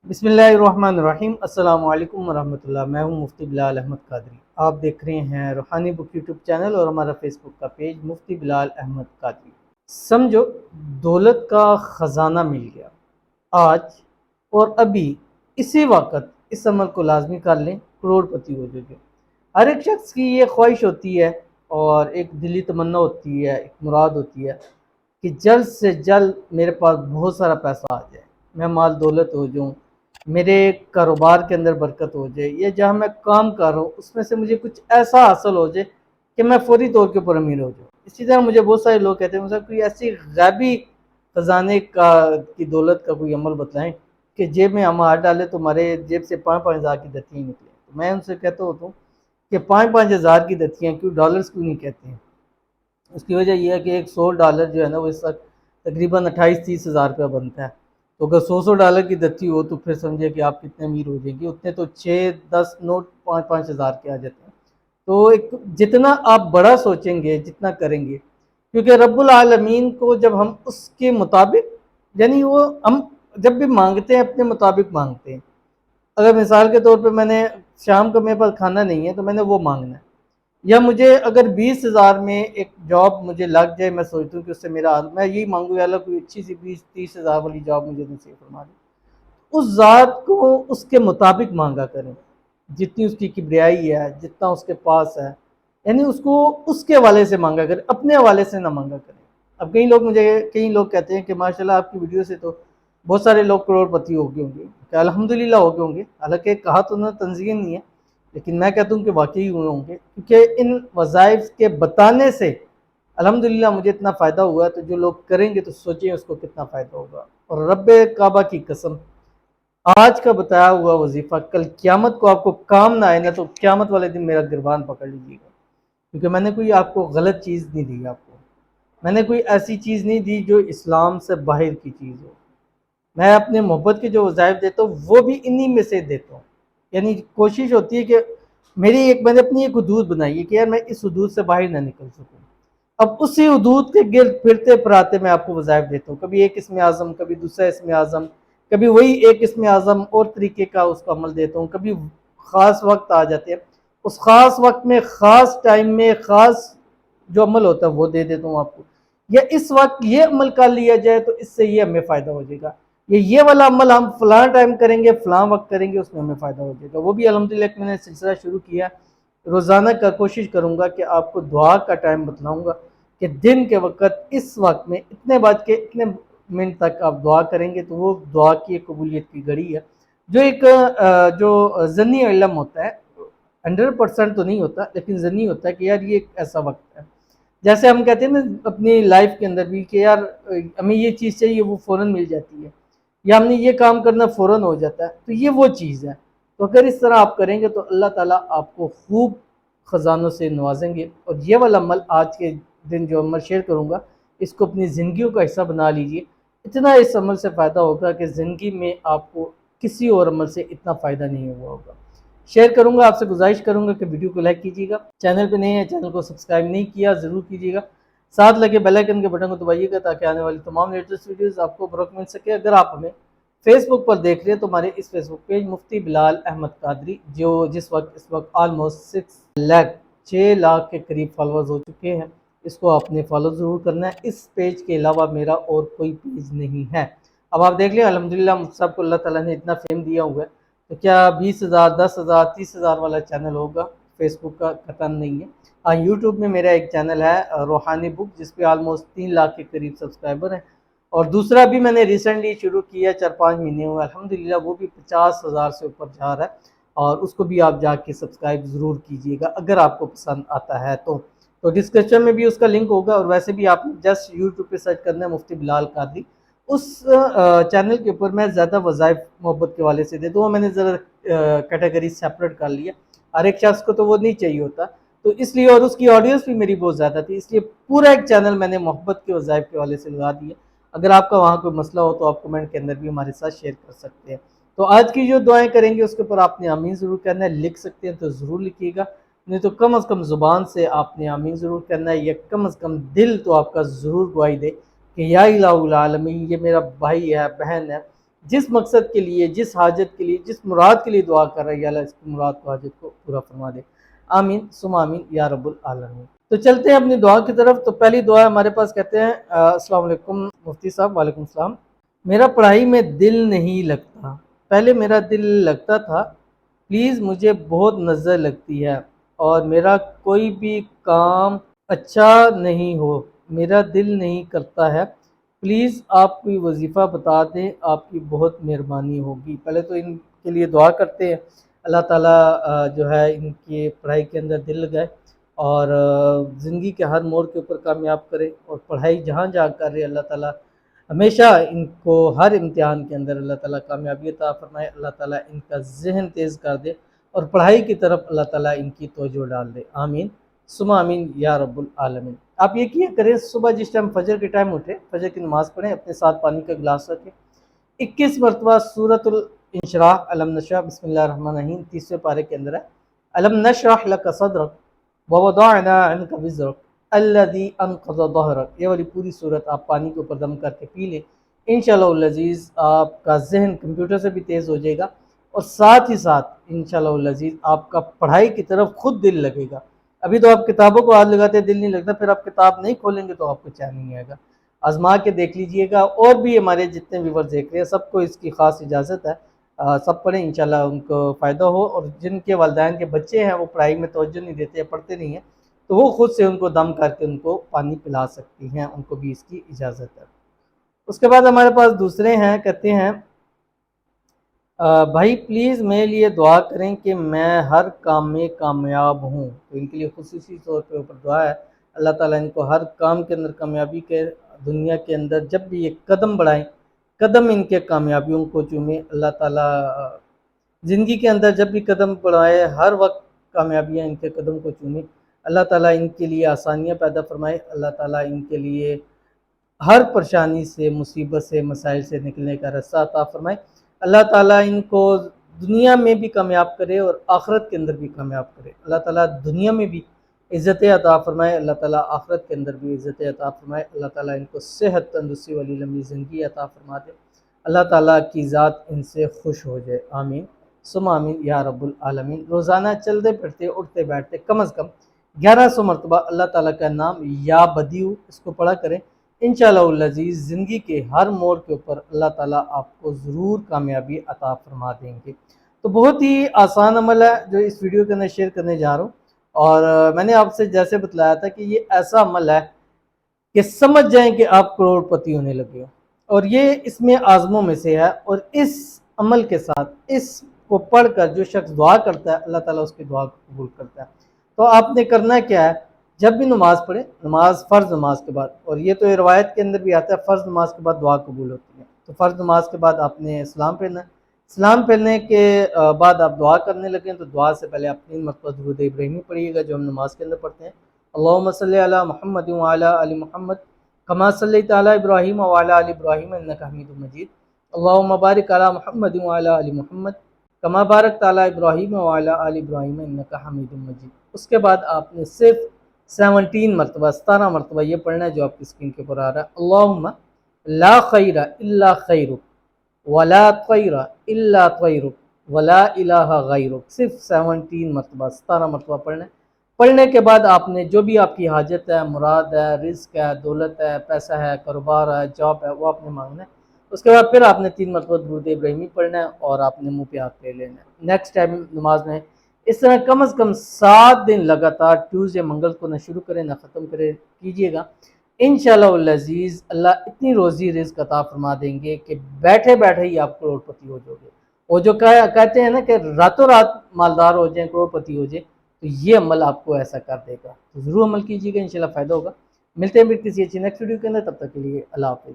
बिस्मिल्लाहिर्रहमानिर्रहीम। अस्सलाम वालेकुम वरहमतुल्लाह। मैं हूं मुफ्ती बिलाल अहमद कादरी। आप देख रहे हैं रूहानी बुक यूट्यूब चैनल और हमारा फेसबुक का पेज मुफ्ती बिलाल अहमद कादरी। समझो, दौलत का ख़जाना मिल गया आज और अभी इसी वक्त इस अमल को लाजमी कर लें, करोड़पति हो जाओगे। हर एक शख्स की ये ख्वाहिश होती है और एक दिली तमन्ना होती है, एक मुराद होती है कि जल्द से जल्द मेरे पास बहुत सारा पैसा आ जाए, मैं माल दौलत हो जाऊँ, मेरे कारोबार के अंदर बरकत हो जाए, या जहाँ मैं काम कर रहा हूँ उसमें से मुझे कुछ ऐसा हासिल हो जाए कि मैं फौरी तौर के ऊपर अमीर हो जाऊँ। इसी तरह मुझे बहुत सारे लोग कहते हैं मुझे कोई ऐसी गैबी ख़जाने का की दौलत का कोई अमल बताएं कि जेब में हम हाथ डालें तो हमारे जेब से 5-5 हज़ार की दत्तियाँ निकलें। तो मैं उनसे कहता होता हूँ कि 5-5 हज़ार की दत्तियाँ क्यों, डॉलर्स क्यों नहीं कहते हैं? उसकी वजह यह है कि एक $100 जो है ना वो इस वक्त तकरीबन 28-30 हज़ार रुपया बनता है। तो अगर 100 की दत्ती हो तो फिर समझिए कि आप कितने अमीर हो जाएंगे। उतने तो 6-10 नोट 5-5 हज़ार के आ जाते हैं। तो एक जितना आप बड़ा सोचेंगे, जितना करेंगे, क्योंकि रब्बुल आलमीन को जब हम उसके मुताबिक, यानी वो हम जब भी मांगते हैं अपने मुताबिक मांगते हैं। अगर मिसाल के तौर पे मैंने शाम को मेरे पास खाना नहीं है तो मैंने वो मांगना है, या मुझे अगर 20 हज़ार में एक जॉब मुझे लग जाए, मैं सोचता हूँ कि उससे मेरा हाल, मैं यही मांगू या अल्लाह कोई अच्छी सी 20-30 हज़ार वाली जॉब मुझे नसीब फरमा दे। उस ज़ात को उसके मुताबिक मांगा करें, जितनी उसकी किबरियाई है, जितना उसके पास है, यानी उसको उसके हवाले से मांगा करें, अपने हवाले से ना मांगा करें। अब कई लोग कहते हैं कि माशाल्लाह आपकी वीडियो से तो बहुत सारे लोग करोड़पति हो गए होंगे, क्या अल्हम्दुलिल्लाह हो गए होंगे। हालांकि कहा तो ना तंज़ीह नहीं है, लेकिन मैं कहता हूँ कि वाकई हुए होंगे, क्योंकि इन वज़ाइफ के बताने से अल्हम्दुलिल्लाह मुझे इतना फ़ायदा हुआ है। तो जो लोग करेंगे तो सोचिए उसको कितना फ़ायदा होगा। और रब्बे काबा की कसम, आज का बताया हुआ वजीफा कल क़यामत को आपको काम ना आए ना तो क़यामत वाले दिन मेरा गिरबान पकड़ लीजिएगा, क्योंकि मैंने कोई आपको गलत चीज़ नहीं दी। आपको मैंने कोई ऐसी चीज़ नहीं दी जो इस्लाम से बाहर की चीज़ हो। मैं अपने मोहब्बत के जो वज़ाइफ देता हूँ वो भी इन्हीं में से देता हूँ। यानी कोशिश होती है कि मैंने अपनी एक हदूद बनाई है कि यार मैं इस हदूद से बाहर ना निकल सकूँ। अब उसी हदूद के गिर्द फिरते फराते मैं आपको वज़ाइफ देता हूँ, कभी एक इसमें आज़म, कभी दूसरा इसमें आज़म, कभी वही एक इसमें आज़म और तरीके का उसका अमल देता हूँ। कभी ख़ास वक्त आ जाते हैं, उस ख़ास वक्त में ख़ास टाइम में ख़ास जो अमल होता है वो दे देता हूँ आपको। या इस वक्त ये अमल कर लिया जाए तो इससे ये हमें फ़ायदा हो जाएगा, ये वाला अमल हम फ़लाँ टाइम करेंगे, फ़लाँ वक्त करेंगे, उसमें हमें फ़ायदा हो जाएगा। वो भी अल्हम्दुलिल्लाह मैंने सिलसिला शुरू किया। रोज़ाना का कोशिश करूँगा कि आपको दुआ का टाइम बतलाऊँगा कि दिन के वक्त इस वक्त में इतने बज के इतने मिनट तक आप दुआ करेंगे तो वो दुआ की एक कबूलियत की घड़ी है। जो एक जो ज़न्नी इल्म होता है, 100% तो नहीं होता लेकिन ज़न्नी होता है कि यार ये एक ऐसा वक्त है। जैसे हम कहते हैं ना अपनी लाइफ के अंदर भी कि यार हमें ये चीज़ चाहिए, वो फ़ौरन मिल जाती है, या हमने ये काम करना फ़ौरन हो जाता है, तो ये वो चीज़ है। तो अगर इस तरह आप करेंगे तो अल्लाह ताला आपको खूब ख़जानों से नवाजेंगे। और ये वाला अमल आज के दिन जो अमल शेयर करूँगा, इसको अपनी ज़िंदगियों का हिस्सा बना लीजिए। इतना इस अमल से फ़ायदा होगा कि ज़िंदगी में आपको किसी और अमल से इतना फ़ायदा नहीं हुआ होगा। शेयर करूँगा, आपसे गुजारिश करूँगा कि वीडियो को लाइक कीजिएगा, चैनल पे नए हैं चैनल को सब्सक्राइब नहीं किया ज़रूर कीजिएगा, साथ लगे बेल आइकन के बटन को दबाइएगा ताकि आने वाली तमाम लेटेस्ट वीडियोज़ आपको बरकत मिल सके। अगर आप हमें फेसबुक पर देख रहे हैं तो हमारे इस फेसबुक पेज मुफ्ती बिलाल अहमद कादरी, जो इस वक्त ऑलमोस्ट 6 लाख के करीब फॉलोअर्स हो चुके हैं, इसको आपने फॉलो ज़रूर करना है। इस पेज के अलावा मेरा और कोई पेज नहीं है। अब आप देख लें अल्हम्दुलिल्लाह मुझ सबको अल्लाह ताला ने इतना फेम दिया हुआ है, तो क्या 20 हज़ार 10 हज़ार 30 हज़ार वाला चैनल होगा? फेसबुक का कतन नहीं है। हाँ, यूट्यूब में मेरा एक चैनल है रूहानी बुक, जिस पे ऑलमोस्ट 3 लाख के करीब सब्सक्राइबर हैं। और दूसरा भी मैंने रिसेंटली शुरू किया, 4-5 महीने हुए अल्हम्दुलिल्लाह, वो भी 50 हज़ार से ऊपर जा रहा है। और उसको भी आप जाके सब्सक्राइब ज़रूर कीजिएगा अगर आपको पसंद आता है तो डिस्क्रिप्शन में भी उसका लिंक होगा। और वैसे भी आप जस्ट यूट्यूब पे सर्च करना है मुफ्ती बिलाल कादरी, उस चैनल के ऊपर मैं ज़्यादा वज़ाइफ मोहब्बत के वाले से देता हूँ। मैंने ज़रा कैटेगरी सेपरेट कर लिया, हर एक शख्स को तो वो नहीं चाहिए होता, तो इसलिए, और उसकी ऑडियंस भी मेरी बहुत ज़्यादा थी, इसलिए पूरा एक चैनल मैंने मोहब्बत के वज़ाइफ के वाले से लगा दिया। अगर आपका वहाँ कोई मसला हो तो आप कमेंट के अंदर भी हमारे साथ शेयर कर सकते हैं। तो आज की जो दुआएं करेंगे उसके ऊपर आपने आमीन ज़रूर करना है, लिख सकते हैं तो ज़रूर लिखिएगा, नहीं तो कम अज़ कम ज़ुबान से आपने आमीन ज़रूर करना है, या कम अज़ कम दिल तो आपका ज़रूर गवाही दे कि या इलाहुल आलमीन, ये मेरा भाई है, बहन है, جس مقصد کے لیے، جس حاجت کے لیے، جس مراد کے لیے دعا کر رہا ہے، یا اللہ اس کی مراد کو، حاجت کو پورا فرما دے۔ آمین ثم آمین یا رب العالمین۔ تو چلتے ہیں اپنی دعا کی طرف۔ تو پہلی دعا ہمارے پاس کہتے ہیں السلام علیکم مفتی صاحب۔ وعلیکم السلام۔ میرا پڑھائی میں دل نہیں لگتا، پہلے میرا دل لگتا تھا، پلیز مجھے بہت نظر لگتی ہے اور میرا کوئی بھی کام اچھا نہیں ہو، میرا دل نہیں کرتا ہے، پلیز آپ کوئی وظیفہ بتا دیں، آپ کی بہت مہربانی ہوگی۔ پہلے تو ان کے لیے دعا کرتے ہیں، اللہ تعالیٰ جو ہے ان کی پڑھائی کے اندر دل لگائے اور زندگی کے ہر موڑ کے اوپر کامیاب کرے، اور پڑھائی جہاں جہاں کر رہے اللہ تعالیٰ ہمیشہ ان کو ہر امتحان کے اندر اللہ تعالیٰ کامیابی عطا فرمائے، اللہ تعالیٰ ان کا ذہن تیز کر دے اور پڑھائی کی طرف اللہ تعالیٰ ان کی توجہ ڈال دے۔ آمین ثم آمین یا رب العالمین۔ آپ یہ کیا کریں، صبح جس ٹائم فجر کے ٹائم اٹھے، فجر کی نماز پڑھیں، اپنے ساتھ پانی کا گلاس رکھیں، 21 مرتبہ سورۃ الانشراح علم نشرح بسم اللہ الرحمن الرحیم 30ویں پارے کے اندر ہے، علم نشرح لک صدرک ووضعنا عنک وزرک الذی انقض ظہرک۔ یہ والی پوری صورت آپ پانی کے اوپر دم کر کے پی لیں، انشاءاللہ العزیز آپ کا ذہن کمپیوٹر سے بھی تیز ہو جائے گا، اور ساتھ ہی ساتھ انشاءاللہ العزیز آپ کا پڑھائی کی طرف خود دل لگے گا۔ ابھی تو آپ کتابوں کو ہاتھ لگاتے دل نہیں لگتا، پھر آپ کتاب نہیں کھولیں گے تو آپ کو چین نہیں آئے گا۔ آزما کے دیکھ لیجئے گا، اور بھی ہمارے جتنے ویورز دیکھ رہے ہیں سب کو اس کی خاص اجازت ہے، سب پڑھیں انشاءاللہ ان کو فائدہ ہو، اور جن کے والدین کے بچے ہیں وہ پڑھائی میں توجہ نہیں دیتے، پڑھتے نہیں ہیں، تو وہ خود سے ان کو دم کر کے ان کو پانی پلا سکتی ہیں، ان کو بھی اس کی اجازت ہے۔ اس کے بعد ہمارے پاس دوسرے ہیں، کہتے ہیں بھائی پلیز میرے لیے دعا کریں کہ میں ہر کام میں کامیاب ہوں۔ تو ان کے لیے خصوصی طور پہ اوپر دعا ہے، اللہ تعالیٰ ان کو ہر کام کے اندر کامیابی کے، دنیا کے اندر جب بھی یہ قدم بڑھائیں، قدم ان کے کامیابیوں کو چومیں، اللہ تعالیٰ زندگی کے اندر جب بھی قدم بڑھائے ہر وقت کامیابیاں ان کے قدم کو چومیں، اللہ تعالیٰ ان کے لیے آسانیاں پیدا فرمائے، اللہ تعالیٰ ان کے لیے ہر پریشانی سے، مصیبت سے، مسائل سے نکلنے کا راستہ عطا فرمائے، اللہ تعالیٰ ان کو دنیا میں بھی کامیاب کرے اور آخرت کے اندر بھی کامیاب کرے، اللہ تعالیٰ دنیا میں بھی عزت عطا فرمائے، اللہ تعالیٰ آخرت کے اندر بھی عزت عطا فرمائے، اللہ تعالیٰ ان کو صحت، تندرستی والی لمبی زندگی عطا فرما دے، اللہ تعالیٰ کی ذات ان سے خوش ہو جائے۔ آمین ثم آمین یا رب العالمین۔ روزانہ چلتے پھرتے اٹھتے بیٹھتے کم از کم 1100 مرتبہ اللہ تعالیٰ کا نام یا بدیو اس کو پڑھا کریں، انشاءاللہ العزیز زندگی کے ہر موڑ کے اوپر اللہ تعالیٰ آپ کو ضرور کامیابی عطا فرما دیں گے۔ تو بہت ہی آسان عمل ہے جو اس ویڈیو کے اندر شیئر کرنے جا رہا ہوں، اور میں نے آپ سے جیسے بتلایا تھا کہ یہ ایسا عمل ہے کہ سمجھ جائیں کہ آپ کروڑ پتی ہونے لگے ہو، اور یہ اس میں آزموں میں سے ہے، اور اس عمل کے ساتھ اس کو پڑھ کر جو شخص دعا کرتا ہے اللہ تعالیٰ اس کی دعا کو قبول کرتا ہے۔ تو آپ نے کرنا کیا ہے، جب بھی نماز پڑھیں، نماز فرض نماز کے بعد، اور یہ تو روایت کے اندر بھی آتا ہے فرض نماز کے بعد دعا قبول ہوتی ہے، تو فرض نماز کے بعد آپ نے اسلام پھیرنا ہے، اسلام پھیرنے کے بعد آپ دعا کرنے لگیں تو دعا سے پہلے آپ 3 مرتبہ درود ابراہیمی پڑھیے گا جو ہم نماز کے اندر پڑھتے ہیں، اللہم صلی علی محمد وعلی آل محمد کما صلیت علی ابراہیم وعلی آل ابراہیم انک حمید مجید، اللہم بارک علی محمد وعلی آل محمد کما بارکت علی ابراہیم وعلی آل ابراہیم انک حمید مجید۔ اس کے بعد آپ نے صرف 17 مرتبہ یہ پڑھنا ہے جو آپ کی اسکرین کے اوپر آ رہا ہے، اللہم لا خیر الا خیرک ولا طیر الا طیرک ولا الہ غیرک، صرف 17 مرتبہ پڑھنا ہے۔ پڑھنے کے بعد آپ نے جو بھی آپ کی حاجت ہے، مراد ہے، رزق ہے، دولت ہے، پیسہ ہے، کاروبار ہے، جاب ہے، وہ آپ نے مانگنا ہے۔ اس کے بعد پھر آپ نے 3 مرتبہ درود ابراہیمی پڑھنا ہے اور آپ نے منہ پہ ہاتھ لے لینا ہے۔ نیکسٹ ٹائم نماز میں اس طرح کم از کم 7 دن لگاتار، ٹیوزڈے منگل کو نہ شروع کریں نہ ختم کریں کیجئے گا، انشاءاللہ العزیز اللہ اتنی روزی رزق عطا فرما دیں گے کہ بیٹھے بیٹھے ہی آپ کروڑ پتی ہو جاؤ گے۔ وہ جو کہتے ہیں نا کہ راتوں رات مالدار ہو جائیں، کروڑ پتی ہو جائیں، تو یہ عمل آپ کو ایسا کر دے گا، تو ضرور عمل کیجیے گا، انشاءاللہ فائدہ ہوگا۔ ملتے ہیں پھر کسی اچھی نیکسٹ ویڈیو کے اندر، تب تک کے لیے اللہ حافظ۔